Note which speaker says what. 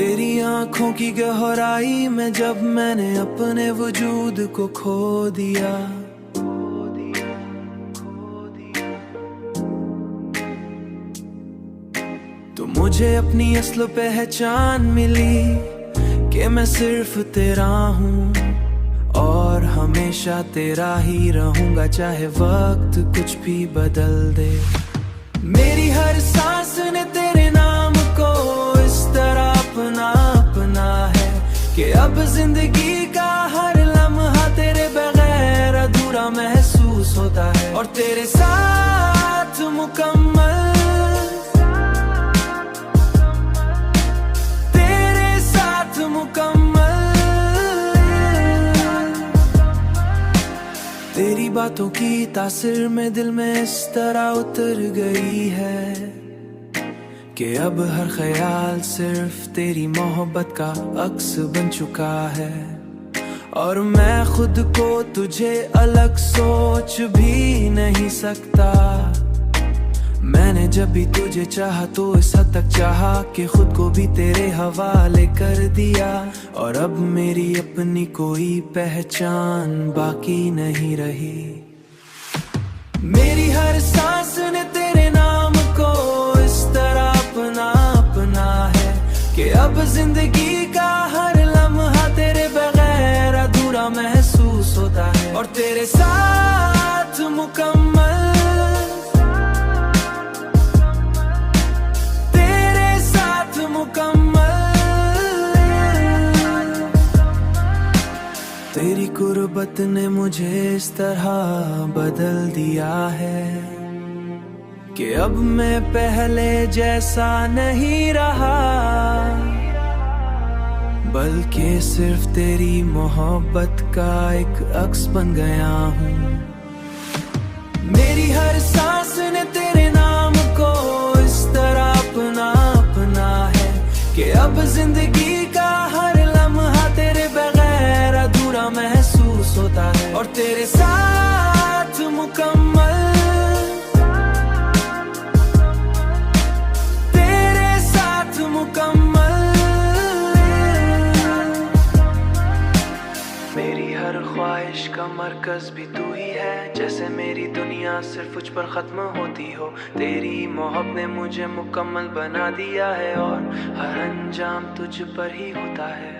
Speaker 1: तेरी आंखों की गहराई में जब मैंने अपने वजूद को खो दिया, तो मुझे अपनी असल पहचान मिली कि मैं सिर्फ तेरा हूँ और हमेशा तेरा ही रहूंगा, चाहे वक्त कुछ भी बदल दे। मेरी हर सांस ने तेरे नाम को इस तरह अपना अपना है कि अब जिंदगी का हर लम्हा तेरे बगैर अधूरा महसूस होता है। और तेरे साथ मुकम्मल, तेरे साथ मुकम्मल, तेरी बातों की तासीर में दिल में इस तरह उतर गई है कि अब हर ख्याल सिर्फ तेरी मोहब्बत का अक्स बन चुका है। और मैं खुद को तुझे अलग सोच भी नहीं सकता। मैंने जब भी तुझे चाहा तो इस हद तक चाहा कि खुद को भी तेरे हवाले कर दिया। और अब मेरी अपनी कोई पहचान बाकी नहीं रही। मेरी हर सांस ने तेरे नाम को इस तरह अपना अपना है कि अब जिंदगी का हर लम्हा तेरे बगैर अधूरा महसूस होता है। और तेरे साथ मुकम्मल, तेरे साथ मुकम्मल, तेरी कुर्बत ने मुझे इस तरह बदल दिया है कि अब मैं पहले जैसा नहीं रहा, बल्कि सिर्फ तेरी मोहब्बत का एक अक्स बन गया हूँ। मेरी हर सांस ने तेरे नाम को इस तरह अपना अपना है कि अब जिंदगी का हर लम्हा तेरे बगैर अधूरा महसूस होता है। और तेरे साथ मुकम्मल, तेरे साथ मुकम्मल, मेरी हर ख्वाहिश का मरकज भी तू ही है। जैसे मेरी दुनिया सिर्फ तुझ पर खत्म होती हो, तेरी मोहब्बत ने मुझे मुकम्मल बना दिया है। और हर अंजाम तुझ पर ही होता है।